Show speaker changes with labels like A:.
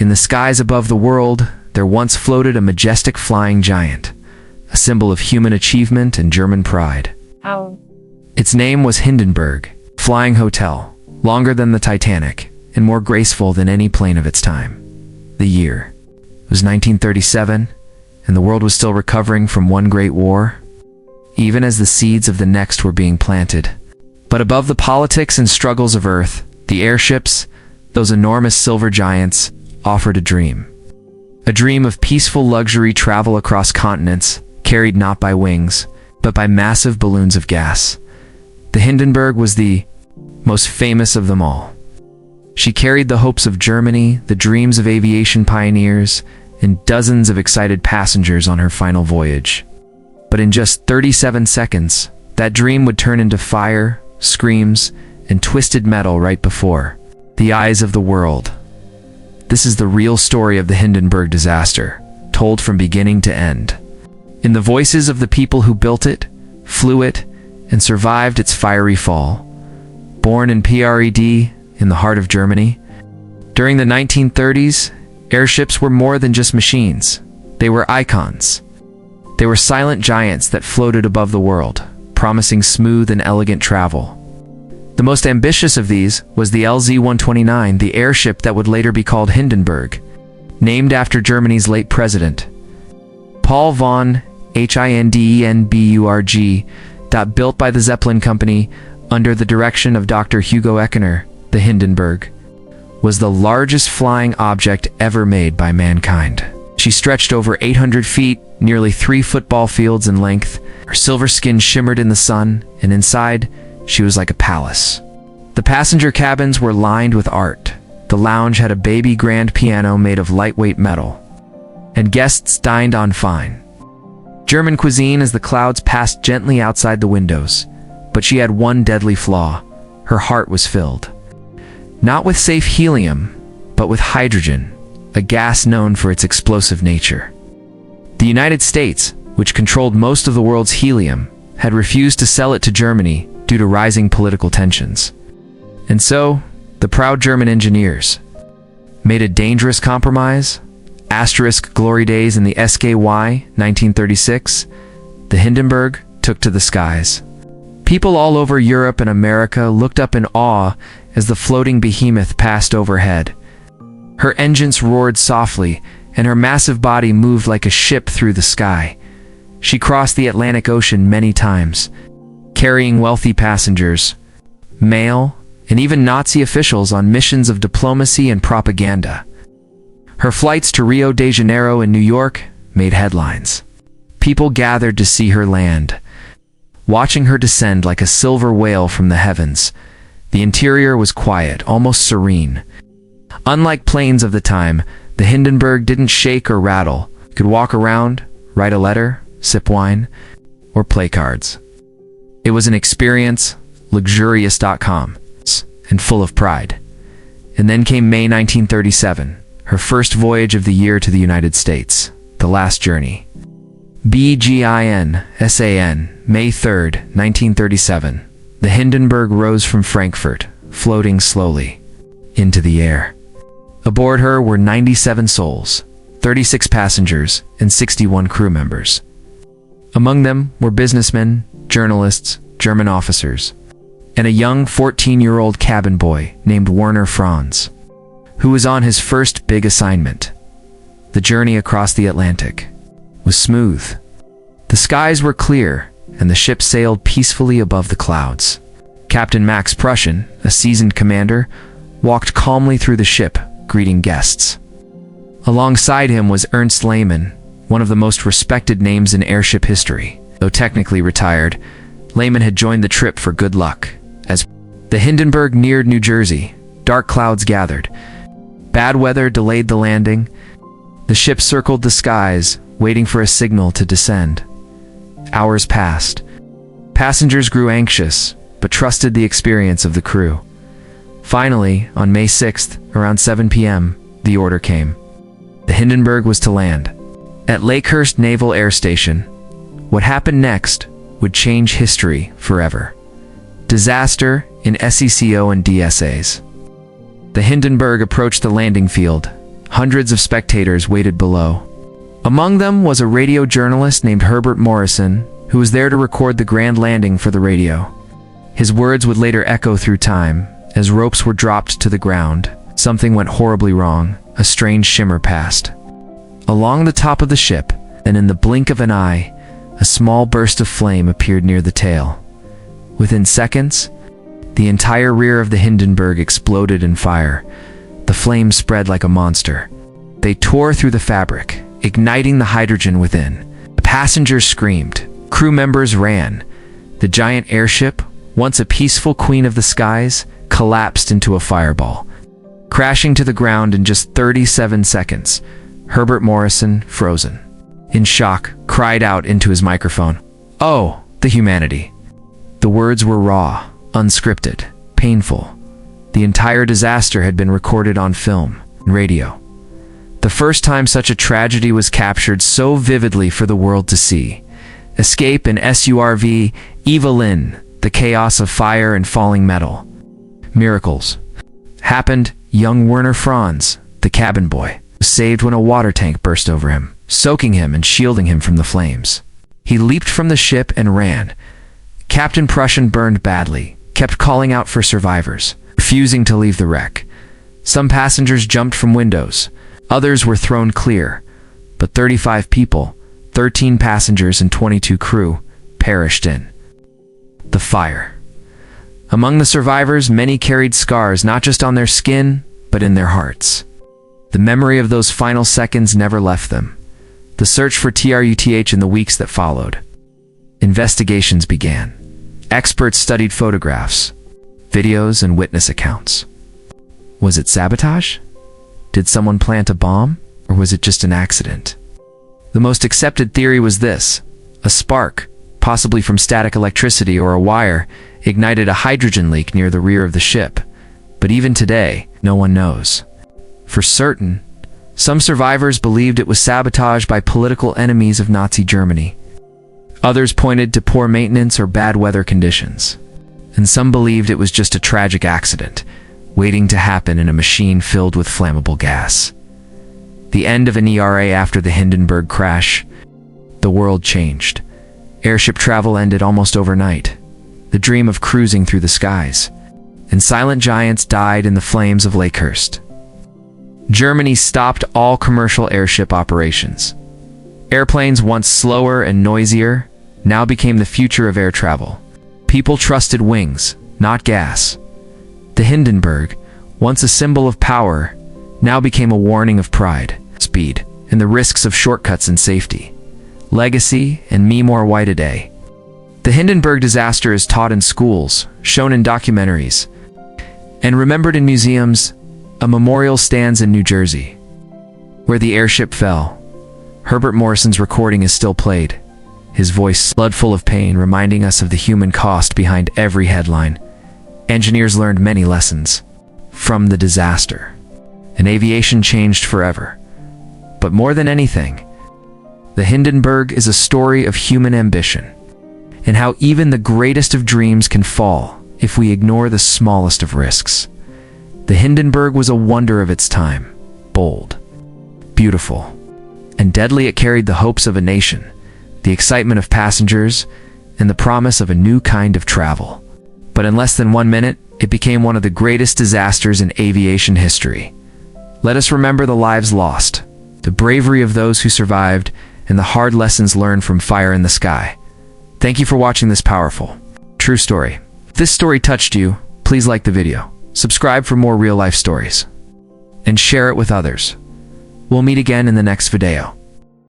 A: In the skies above the world, there once floated a majestic flying giant, a symbol of human achievement and German pride.
B: How?
A: Its name was Hindenburg, Flying Hotel, longer than the Titanic, and more graceful than any plane of its time. The year was 1937, and the world was still recovering from one great war, even as the seeds of the next were being planted. But above the politics and struggles of Earth, the airships, those enormous silver giants, offered a dream. A dream of peaceful luxury travel across continents, carried not by wings, but by massive balloons of gas. The Hindenburg was the most famous of them all. She carried the hopes of Germany, the dreams of aviation pioneers, and dozens of excited passengers on her final voyage. But in just 37 seconds, that dream would turn into fire, screams, and twisted metal right before the eyes of the world. This is the real story of the Hindenburg Disaster, told from beginning to end. In the voices of the people who built it, flew it, and survived its fiery fall. Born in Pred, in the heart of Germany, during the 1930s, airships were more than just machines. They were icons. They were silent giants that floated above the world, promising smooth and elegant travel. The most ambitious of these was the LZ-129, the airship that would later be called Hindenburg, named after Germany's late president, Paul von Hindenburg. Built by the Zeppelin Company under the direction of Dr. Hugo Eckener, the Hindenburg was the largest flying object ever made by mankind. She stretched over 800 feet, nearly 3 football fields in length. Her silver skin shimmered in the sun, and inside, she was like a palace. The passenger cabins were lined with art. The lounge had a baby grand piano made of lightweight metal, and guests dined on fine German cuisine as the clouds passed gently outside the windows. But she had one deadly flaw. Her heart was filled, not with safe helium, but with hydrogen, a gas known for its explosive nature. The United States, which controlled most of the world's helium, had refused to sell it to Germany due to rising political tensions. And so, the proud German engineers made a dangerous compromise. Asterisk glory days in the SKY, 1936, the Hindenburg took to the skies. People all over Europe and America looked up in awe as the floating behemoth passed overhead. Her engines roared softly, and her massive body moved like a ship through the sky. She crossed the Atlantic Ocean many times, carrying wealthy passengers, mail, and even Nazi officials on missions of diplomacy and propaganda. Her flights to Rio de Janeiro and New York made headlines. People gathered to see her land, watching her descend like a silver whale from the heavens. The interior was quiet, almost serene. Unlike planes of the time, the Hindenburg didn't shake or rattle. You could walk around, write a letter, sip wine, or play cards. It was an experience, luxurious.com, and full of pride. And then came May 1937, her first voyage of the year to the United States, the last journey. BGIN-SAN, May 3rd, 1937. The Hindenburg rose from Frankfurt, floating slowly into the air. Aboard her were 97 souls, 36 passengers, and 61 crew members. Among them were businessmen, journalists, German officers, and a young 14-year-old cabin boy named Werner Franz, who was on his first big assignment. The journey across the Atlantic was smooth. The skies were clear, and the ship sailed peacefully above the clouds. Captain Max Prussian, a seasoned commander, walked calmly through the ship, greeting guests. Alongside him was Ernst Lehmann, one of the most respected names in airship history. Though technically retired, Lehmann had joined the trip for good luck. As the Hindenburg neared New Jersey, dark clouds gathered. Bad weather delayed the landing. The ship circled the skies, waiting for a signal to descend. Hours passed. Passengers grew anxious, but trusted the experience of the crew. Finally, on May 6th, around 7 p.m., the order came. The Hindenburg was to land at Lakehurst Naval Air Station. What happened next would change history forever. Disaster in SECO and DSAs. The Hindenburg approached the landing field, Hundreds of spectators waited below. Among them was a radio journalist named Herbert Morrison, who was there to record the grand landing for the radio. His words would later echo through time. As ropes were dropped to the ground, something went horribly wrong. A strange shimmer passed along the top of the ship, and in the blink of an eye, a small burst of flame appeared near the tail. Within seconds, the entire rear of the Hindenburg exploded in fire. The flames spread like a monster. They tore through the fabric, igniting the hydrogen within. The passengers screamed. Crew members ran. The giant airship, once a peaceful queen of the skies, collapsed into a fireball, crashing to the ground in just 37 seconds. Herbert Morrison, frozen in shock, cried out into his microphone, "Oh, the humanity." The words were raw, unscripted, painful. The entire disaster had been recorded on film and radio. The first time such a tragedy was captured so vividly for the world to see. Escape in SURV Evelyn, the chaos of fire and falling metal. Miracles happened. Young Werner Franz, the cabin boy, was saved when a water tank burst over him, soaking him and shielding him from the flames. He leaped from the ship and ran. Captain Prussian burned badly, kept calling out for survivors, refusing to leave the wreck. Some passengers jumped from windows. Others were thrown clear. But 35 people, 13 passengers and 22 crew, perished in the fire. Among the survivors, many carried scars not just on their skin, but in their hearts. The memory of those final seconds never left them. The search for TRUTH in the weeks that followed. Investigations began. Experts studied photographs, videos, and witness accounts. Was it sabotage? Did someone plant a bomb? Or was it just an accident? The most accepted theory was this: a spark, possibly from static electricity or a wire, ignited a hydrogen leak near the rear of the ship. But even today, no one knows for certain. Some survivors believed it was sabotage by political enemies of Nazi Germany. Others pointed to poor maintenance or bad weather conditions. And some believed it was just a tragic accident, waiting to happen in a machine filled with flammable gas. The end of an era after the Hindenburg crash. The world changed. Airship travel ended almost overnight. The dream of cruising through the skies. And silent giants died in the flames of Lakehurst. Germany stopped all commercial airship operations. Airplanes, once slower and noisier, now became the future of air travel. People trusted wings, not gas. The Hindenburg, once a symbol of power, now became a warning of pride, speed, and the risks of shortcuts and safety. Legacy and me more white a day. The Hindenburg disaster is taught in schools, shown in documentaries, and remembered in museums. A memorial stands in New Jersey, where the airship fell. Herbert Morrison's recording is still played, his voice blood full of pain, reminding us of the human cost behind every headline. Engineers learned many lessons from the disaster, and aviation changed forever. But more than anything, the Hindenburg is a story of human ambition, and how even the greatest of dreams can fall if we ignore the smallest of risks. The Hindenburg was a wonder of its time, bold, beautiful, and deadly. It carried the hopes of a nation, the excitement of passengers, and the promise of a new kind of travel. But in less than 1 minute, it became one of the greatest disasters in aviation history. Let us remember the lives lost, the bravery of those who survived, and the hard lessons learned from fire in the sky. Thank you for watching this powerful, true story. If this story touched you, please like the video, subscribe for more real-life stories, and share it with others. We'll meet again in the next video.